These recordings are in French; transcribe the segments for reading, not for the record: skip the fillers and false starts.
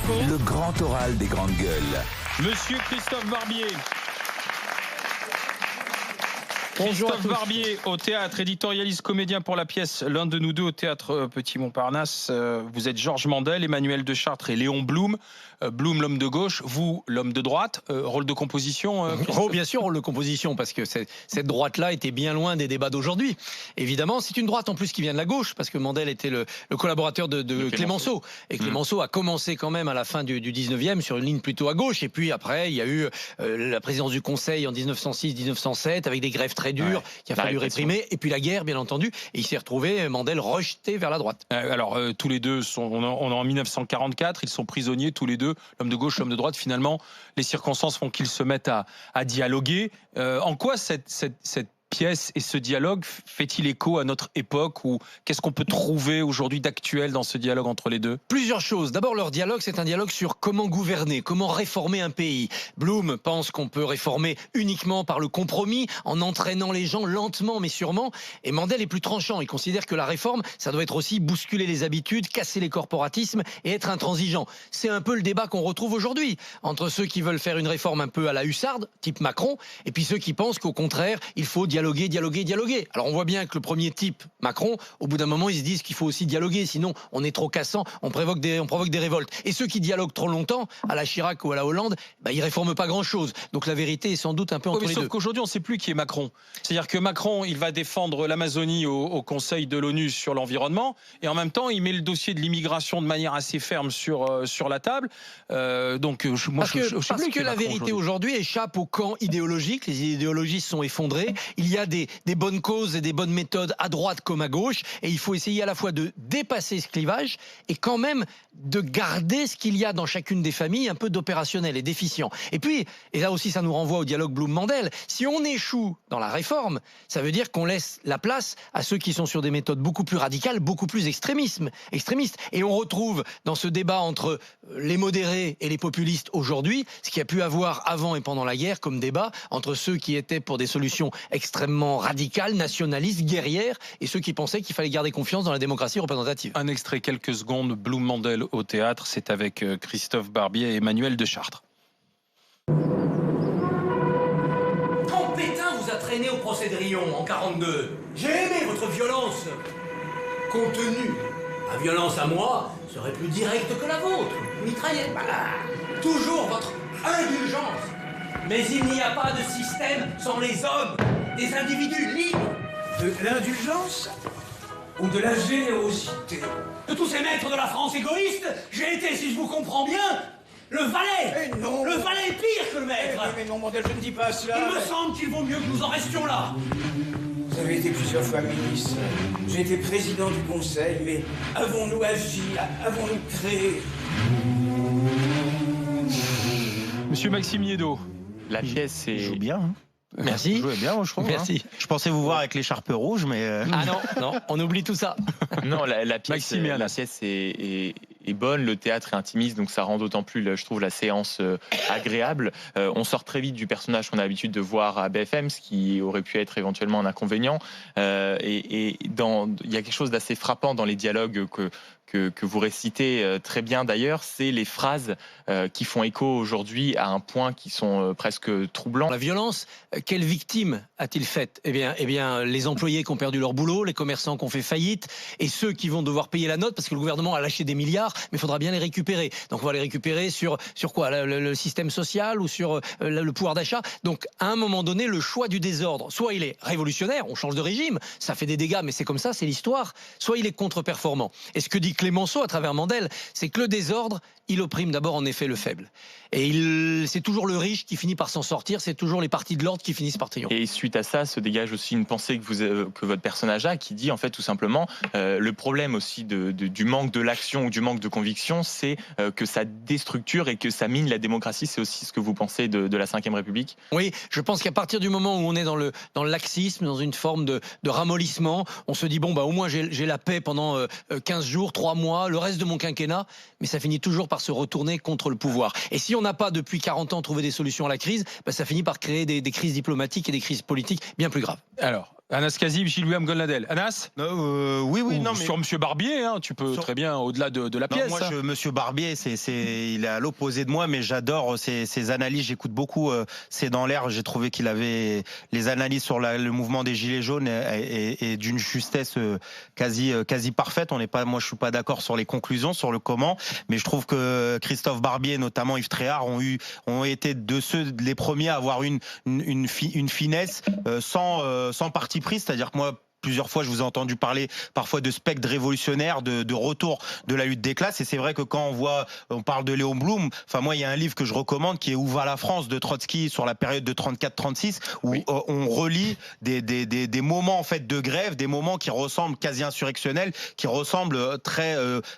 Le grand oral des grandes gueules. Monsieur Christophe Barbier. Bonjour Christophe Barbier au théâtre, éditorialiste, comédien pour la pièce L'un de nous deux au théâtre Petit Montparnasse. Vous êtes Georges Mandel, Emmanuel de Chartres et Léon Blum. Blum, l'homme de gauche, vous, l'homme de droite. Rôle de composition Oh, bien sûr, rôle de composition, parce que cette droite-là était bien loin des débats d'aujourd'hui. Évidemment, c'est une droite en plus qui vient de la gauche, parce que Mandel était le collaborateur de Clémenceau. Et Clémenceau a commencé quand même à la fin du 19e sur une ligne plutôt à gauche. Et puis après, il y a eu la présidence du Conseil en 1906-1907, avec des grèves très dures qu'il a fallu réprimer. Et puis la guerre, bien entendu. Et il s'est retrouvé, Mandel, rejeté vers la droite. Alors, tous les deux, on est en 1944, ils sont prisonniers tous les deux, l'homme de gauche, l'homme de droite. Finalement, les circonstances font qu'ils se mettent à dialoguer. En quoi cette pièce et ce dialogue fait-il écho à notre époque, ou qu'est-ce qu'on peut trouver aujourd'hui d'actuel dans ce dialogue entre les deux? Plusieurs choses. D'abord, leur dialogue, c'est un dialogue sur comment gouverner, comment réformer un pays. Blum pense qu'on peut réformer uniquement par le compromis, en entraînant les gens lentement mais sûrement. Et Mandel est plus tranchant. Il considère que la réforme, ça doit être aussi bousculer les habitudes, casser les corporatismes et être intransigeant. C'est un peu le débat qu'on retrouve aujourd'hui entre ceux qui veulent faire une réforme un peu à la hussarde, type Macron, et puis ceux qui pensent qu'au contraire, il faut dialoguer. Alors on voit bien que le premier type, Macron, au bout d'un moment, ils se disent qu'il faut aussi dialoguer, sinon on est trop cassant, on provoque des révoltes. Et ceux qui dialoguent trop longtemps, à la Chirac ou à la Hollande, ils réforment pas grand-chose. Donc la vérité est sans doute un peu entre les deux. Sauf qu'aujourd'hui, on ne sait plus qui est Macron. C'est-à-dire que Macron, il va défendre l'Amazonie au Conseil de l'ONU sur l'environnement, et en même temps, il met le dossier de l'immigration de manière assez ferme sur la table. Parce que la vérité aujourd'hui échappe au camp idéologique. Les idéologies sont effondrées. Il y a des bonnes causes et des bonnes méthodes à droite comme à gauche, et il faut essayer à la fois de dépasser ce clivage et quand même de garder ce qu'il y a dans chacune des familles, un peu d'opérationnel et d'efficient. Et puis, et là aussi ça nous renvoie au dialogue Blum-Mandel, si on échoue dans la réforme, ça veut dire qu'on laisse la place à ceux qui sont sur des méthodes beaucoup plus radicales, beaucoup plus extrémistes. Et on retrouve dans ce débat entre les modérés et les populistes aujourd'hui, ce qu'il y a pu avoir avant et pendant la guerre comme débat entre ceux qui étaient pour des solutions extrêmement radicales, nationalistes, guerrières, et ceux qui pensaient qu'il fallait garder confiance dans la démocratie représentative. Un extrait, quelques secondes, Blum-Mandel au théâtre, c'est avec Christophe Barbier et Emmanuel de Chartres. Quand Pétain vous a traîné au procès de Riom en 42, j'ai aimé votre violence contenue. Ma violence à moi serait plus directe que la vôtre. Mitraillette, voilà. Toujours votre indulgence. Mais il n'y a pas de système sans les hommes, des individus libres. De l'indulgence ou de la générosité? De tous ces maîtres de la France égoïstes, j'ai été, si je vous comprends bien, le valet. Mais non. Le valet est pire que le maître. Mais non, Mandel, je ne dis pas cela. Il me semble qu'il vaut mieux que nous en restions là. Vous avez été plusieurs fois ministre. J'ai été président du Conseil, mais avons-nous agi? Avons-nous créé? Monsieur Maxime Yeddo. La pièce, c'est... joue bien. Hein. Merci. Vous jouez bien, je trouve. Merci. Hein. Je pensais vous voir avec l'écharpe rouge, mais... Ah non, on oublie tout ça. Non, la pièce est bonne, le théâtre est intimiste, donc ça rend d'autant plus, je trouve, la séance agréable. On sort très vite du personnage qu'on a l'habitude de voir à BFM, ce qui aurait pu être éventuellement un inconvénient. Il y a quelque chose d'assez frappant dans les dialogues que vous récitez très bien d'ailleurs, c'est les phrases qui font écho aujourd'hui à un point qui sont presque troublants. La violence, quelle victime a-t-il faite? Eh bien, les employés qui ont perdu leur boulot, les commerçants qui ont fait faillite, et ceux qui vont devoir payer la note parce que le gouvernement a lâché des milliards, mais il faudra bien les récupérer. Donc on va les récupérer sur quoi? Le système social ou sur le pouvoir d'achat. Donc à un moment donné, le choix du désordre, soit il est révolutionnaire, on change de régime, ça fait des dégâts, mais c'est comme ça, c'est l'histoire, soit il est contre-performant. Et ce que dit Clémenceau à travers Mandel, c'est que le désordre, il opprime d'abord en effet le faible. Et c'est toujours le riche qui finit par s'en sortir, c'est toujours les partis de l'ordre qui finissent par triompher. Et suite à ça, se dégage aussi une pensée que votre personnage a, qui dit en fait tout simplement, le problème aussi du manque de l'action ou du manque de conviction, c'est que ça déstructure et que ça mine la démocratie. C'est aussi ce que vous pensez de la Ve République? Oui, je pense qu'à partir du moment où on est dans le laxisme, dans une forme de ramollissement, on se dit au moins j'ai la paix pendant 15 jours, 3 mois, le reste de mon quinquennat, mais ça finit toujours par se retourner contre le pouvoir. Et si on n'a pas depuis 40 ans trouvé des solutions à la crise, ça finit par créer des crises diplomatiques et des crises politiques bien plus graves. Alors, Anas Kazib, Gilles-William Goldnadel. Anas Oui, non, mais sur Monsieur Barbier, hein, tu peux très bien au-delà de la pièce. Moi, Monsieur Barbier, il est à l'opposé de moi, mais j'adore ses analyses. J'écoute beaucoup. C'est dans l'air. J'ai trouvé qu'il avait les analyses sur le mouvement des Gilets jaunes et d'une justesse quasi parfaite. Moi, je suis pas d'accord sur les conclusions, sur le comment, mais je trouve que Christophe Barbier, notamment Yves Tréhard, ont été les premiers à avoir une finesse sans parti pris, c'est-à-dire que moi, plusieurs fois, je vous ai entendu parler parfois de spectre révolutionnaire, de retour de la lutte des classes. Et c'est vrai que quand on parle de Léon Blum, enfin moi, il y a un livre que je recommande qui est Où va la France de Trotsky sur la période de 34-36, où on relie des moments en fait de grève, des moments qui ressemblent quasi insurrectionnels, qui ressemblent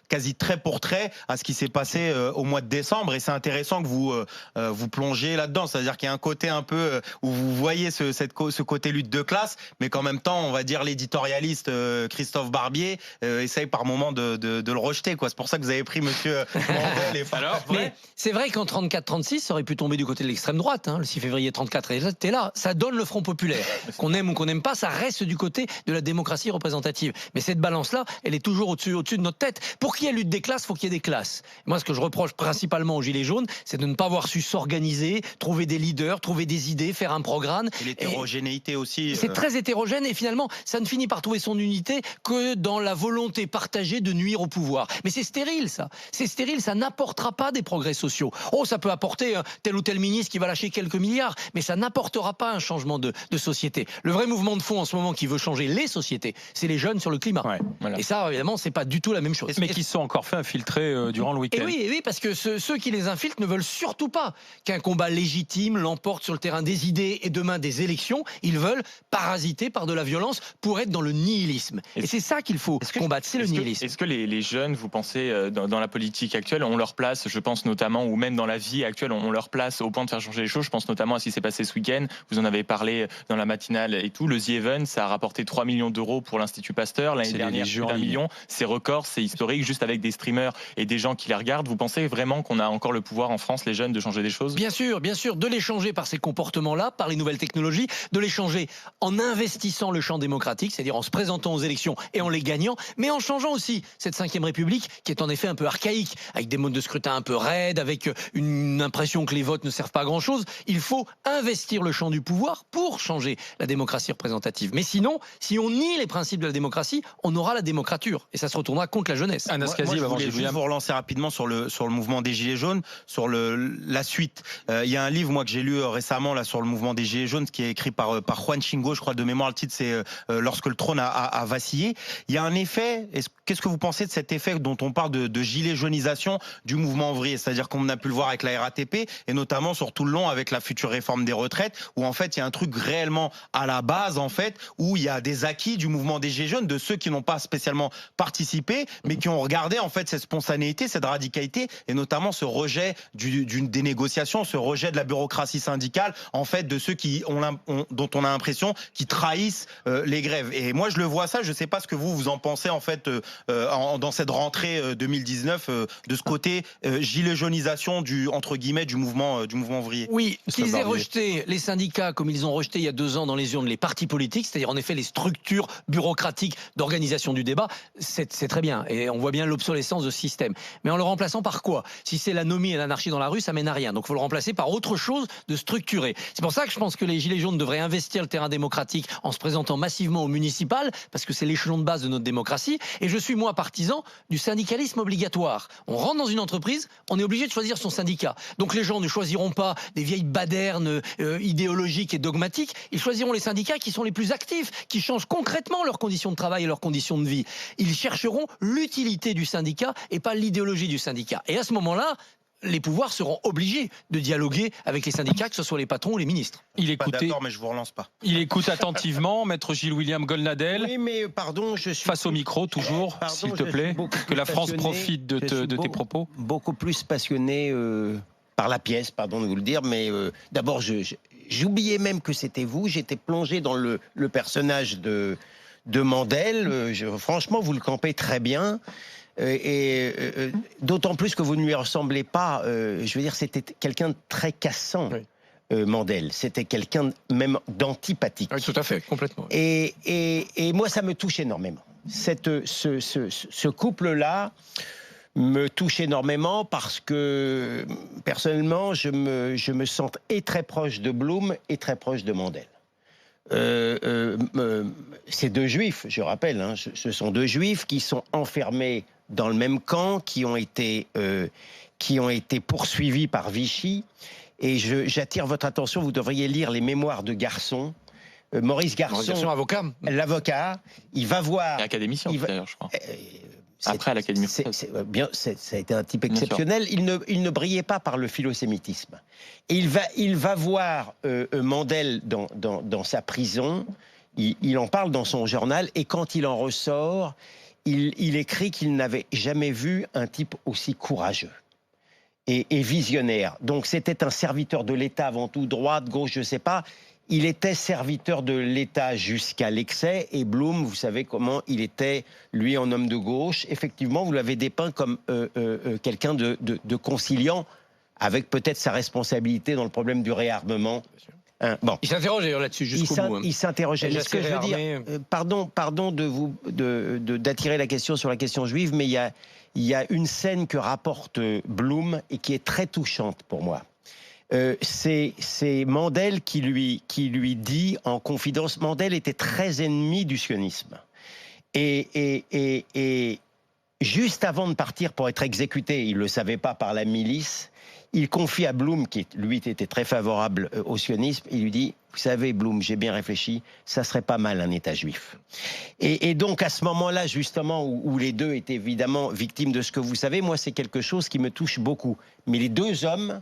quasi trait pour trait à ce qui s'est passé au mois de décembre. Et c'est intéressant que vous plongez là-dedans. C'est-à-dire qu'il y a un côté un peu où vous voyez ce côté lutte de classe, mais qu'en même temps, on va dire l'éditorialiste Christophe Barbier essaye par moment de le rejeter, quoi. C'est pour ça que vous avez pris Monsieur Mandel. Mais c'est vrai qu'en 34-36, ça aurait pu tomber du côté de l'extrême droite. Le 6 février 34, et t'es là. Ça donne le Front populaire. Qu'on aime ou qu'on n'aime pas, ça reste du côté de la démocratie représentative. Mais cette balance-là, elle est toujours au-dessus de notre tête. Pour qu'il y ait lutte des classes, il faut qu'il y ait des classes. Moi, ce que je reproche principalement aux Gilets jaunes, c'est de ne pas avoir su s'organiser, trouver des leaders, trouver des idées, faire un programme. Et l'hétérogénéité aussi. C'est très hétérogène et finalement, ça ne finit par trouver son unité que dans la volonté partagée de nuire au pouvoir. Mais c'est stérile, ça. C'est stérile, ça n'apportera pas des progrès sociaux. Ça peut apporter tel ou tel ministre qui va lâcher quelques milliards, mais ça n'apportera pas un changement de société. Le vrai mouvement de fond en ce moment qui veut changer les sociétés, c'est les jeunes sur le climat. Ouais, voilà. Et ça, évidemment, c'est pas du tout la même chose. Mais qui se sont encore fait infiltrer durant le week-end. Et oui, parce que ceux qui les infiltrent ne veulent surtout pas qu'un combat légitime l'emporte sur le terrain des idées et demain des élections. Ils veulent parasiter par de la violence pour être dans le nihilisme. Et c'est ça qu'il faut combattre, c'est le nihilisme. Est-ce que les jeunes, vous pensez, dans la politique actuelle, ont leur place, je pense notamment, ou même dans la vie actuelle, ont leur place au point de faire changer les choses? Je pense notamment à ce qui s'est passé ce week-end. Vous en avez parlé dans la matinale et tout. Le The Event, ça a rapporté 3 millions d'euros pour l'Institut Pasteur. L'année dernière, plus d'1 million. C'est record, c'est historique, juste avec des streamers et des gens qui les regardent. Vous pensez vraiment qu'on a encore le pouvoir en France, les jeunes, de changer des choses? Bien sûr, de les changer par ces comportements-là, par les nouvelles technologies, de les changer en investissant le champ démocratique, c'est-à-dire en se présentant aux élections et en les gagnant, mais en changeant aussi cette 5e République qui est en effet un peu archaïque, avec des modes de scrutin un peu raides, avec une impression que les votes ne servent pas à grand-chose. Il faut investir le champ du pouvoir pour changer la démocratie représentative. Mais sinon, si on nie les principes de la démocratie, on aura la démocrature et ça se retournera contre la jeunesse. Moi, je voulais juste vous relancer rapidement sur le mouvement des Gilets jaunes, sur la suite. Il y a un livre moi que j'ai lu récemment là sur le mouvement des Gilets jaunes qui est écrit par Juan Chingo, je crois de mémoire. Le titre c'est Lorsque le trône a vacillé. Il y a un effet. Qu'est-ce que vous pensez de cet effet dont on parle de gilet jaunisation du mouvement ouvrier? C'est-à-dire qu'on a pu le voir avec la RATP et notamment sur tout le long avec la future réforme des retraites, où en fait il y a un truc réellement à la base en fait, où il y a des acquis du mouvement des Gilets jaunes, de ceux qui n'ont pas spécialement participé, mais qui ont regardé en fait cette spontanéité, cette radicalité, et notamment ce rejet des négociations, ce rejet de la bureaucratie syndicale, en fait, de ceux dont on a l'impression qu'ils trahissent les grèves. Et moi je le vois ça, je sais pas ce que vous en pensez en fait dans cette rentrée 2019 de ce côté gilet jaunisation entre guillemets du mouvement ouvrier. Oui, qu'ils aient rejeté les syndicats comme ils ont rejeté il y a 2 ans dans les urnes les partis politiques, c'est-à-dire en effet les structures bureaucratiques d'organisation du débat, c'est très bien et on voit bien l'obsolescence de ce système. Mais en le remplaçant par quoi? Si c'est l'anomie et l'anarchie dans la rue, ça mène à rien. Donc il faut le remplacer par autre chose de structuré. C'est pour ça que je pense que les Gilets jaunes devraient investir le terrain démocratique en se présentant massivement au municipal, parce que c'est l'échelon de base de notre démocratie. Et je suis moi partisan du syndicalisme obligatoire. On rentre dans une entreprise, on est obligé de choisir son syndicat. Donc les gens ne choisiront pas des vieilles badernes idéologiques et dogmatiques, ils choisiront les syndicats qui sont les plus actifs, qui changent concrètement leurs conditions de travail et leurs conditions de vie. Ils chercheront l'utilité du syndicat et pas l'idéologie du syndicat. Et à ce moment-là, les pouvoirs seront obligés de dialoguer avec les syndicats, que ce soit les patrons ou les ministres. Il écoute, pas d'accord, mais je vous relance pas. Il écoute attentivement, maître Gilles-William Goldnadel. Oui, mais pardon, je suis... Face au micro, toujours, s'il te plaît, que la France profite de tes propos. Beaucoup plus passionné par la pièce, pardon de vous le dire, mais d'abord, j'oubliais même que c'était vous. J'étais plongé dans le personnage de Mandel. Franchement, vous le campez très bien. D'autant plus que vous ne lui ressemblez pas. Je veux dire, c'était quelqu'un de très cassant. Oui. Mandel. C'était quelqu'un même d'antipathique. Oui, tout à fait, complètement. Et moi, ça me touche énormément. Ce couple-là me touche énormément parce que, personnellement, je me sens et très proche de Blum et très proche de Mandel. Ces deux juifs, je rappelle, hein, ce sont deux juifs qui sont enfermés dans le même camp, qui ont été poursuivis par Vichy. Et j'attire votre attention, vous devriez lire les mémoires de Garçon. Maurice Garçon, avocat. L'avocat, il va voir... Académicien, d'ailleurs, je crois. Après, à l'Académie française. Ça a été un type exceptionnel. Il ne brillait pas par le philosémitisme. Et il va voir Mandel dans sa prison. Il en parle dans son journal. Et quand il en ressort, il écrit qu'il n'avait jamais vu un type aussi courageux et visionnaire. Donc c'était un serviteur de l'État avant tout, droite, gauche, je ne sais pas. Il était serviteur de l'État jusqu'à l'excès, et Blum, vous savez comment il était, lui, en homme de gauche. Effectivement, vous l'avez dépeint comme quelqu'un de conciliant, avec peut-être sa responsabilité dans le problème du réarmement. Bon. Il s'interrogeait là-dessus jusqu'au bout. Il s'interrogeait. Ce que je veux dire, pardon d'attirer la question sur la question juive, mais il y a une scène que rapporte Blum et qui est très touchante pour moi. C'est Mandel qui lui dit en confidence. Mandel était très ennemi du sionisme. Et juste avant de partir pour être exécuté, il ne le savait pas par la milice, il confie à Blum, qui lui était très favorable au sionisme, il lui dit, vous savez Blum, j'ai bien réfléchi, ça serait pas mal un État juif. Et donc à ce moment-là, justement, où les deux étaient évidemment victimes de ce que vous savez, moi c'est quelque chose qui me touche beaucoup. Mais les deux hommes,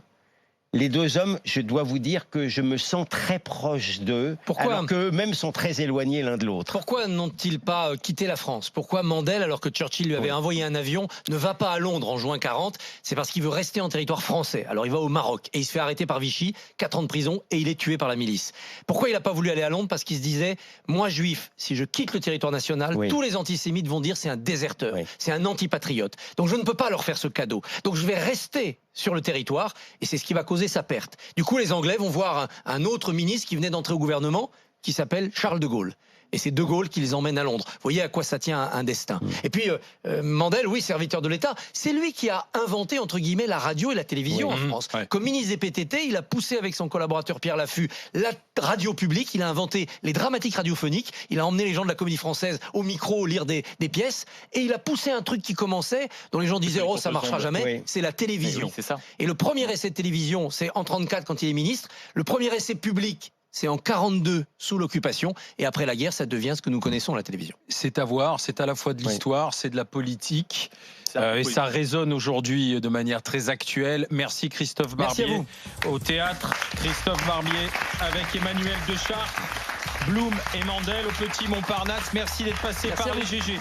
je dois vous dire que je me sens très proche d'eux, alors qu'eux-mêmes sont très éloignés l'un de l'autre. Pourquoi n'ont-ils pas quitté la France? Pourquoi Mandel, alors que Churchill lui avait envoyé un avion, ne va pas à Londres en juin 40? C'est parce qu'il veut rester en territoire français. Alors il va au Maroc et il se fait arrêter par Vichy, 4 ans de prison, et il est tué par la milice. Pourquoi il n'a pas voulu aller à Londres? Parce qu'il se disait, moi juif, si je quitte le territoire national, tous les antisémites vont dire c'est un déserteur, c'est un antipatriote. Donc je ne peux pas leur faire ce cadeau. Donc je vais rester sur le territoire, et c'est ce qui va causer sa perte. Du coup, les Anglais vont voir un autre ministre qui venait d'entrer au gouvernement, qui s'appelle Charles de Gaulle. Et c'est de Gaulle qui les emmène à Londres. Vous voyez à quoi ça tient un destin. Et puis, Mandel, oui, serviteur de l'État, c'est lui qui a inventé, entre guillemets, la radio et la télévision en France. Comme ministre des PTT, il a poussé avec son collaborateur Pierre Laffut la radio publique, il a inventé les dramatiques radiophoniques, il a emmené les gens de la Comédie Française au micro lire des pièces, et il a poussé un truc qui commençait, dont les gens disaient, oh, ça marchera jamais, c'est la télévision. C'est ça. Et le premier essai de télévision, c'est en 34 quand il est ministre. Le premier essai public, c'est en 42 sous l'occupation, et après la guerre, ça devient ce que nous connaissons à la télévision. C'est à voir, c'est à la fois de l'histoire, c'est de la politique, et ça résonne aujourd'hui de manière très actuelle. Merci Christophe Barbier. Au théâtre, Christophe Barbier avec Emmanuel Deschartres, Blum et Mandel au Petit Montparnasse. Merci d'être passé par les GG.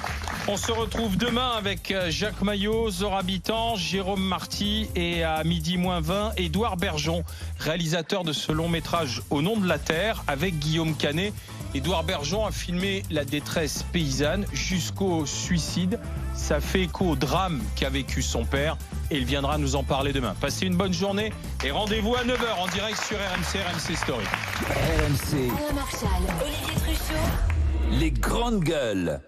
On se retrouve demain avec Jacques Maillot, Zora Bitan, Jérôme Marty et à 12h20, Édouard Bergeon, réalisateur de ce long métrage Au nom de la terre avec Guillaume Canet. Édouard Bergeon a filmé la détresse paysanne jusqu'au suicide. Ça fait écho au drame qu'a vécu son père et il viendra nous en parler demain. Passez une bonne journée et rendez-vous à 9h en direct sur RMC Story. RMC. Alain Marchal, Olivier Truchot. Les grandes gueules.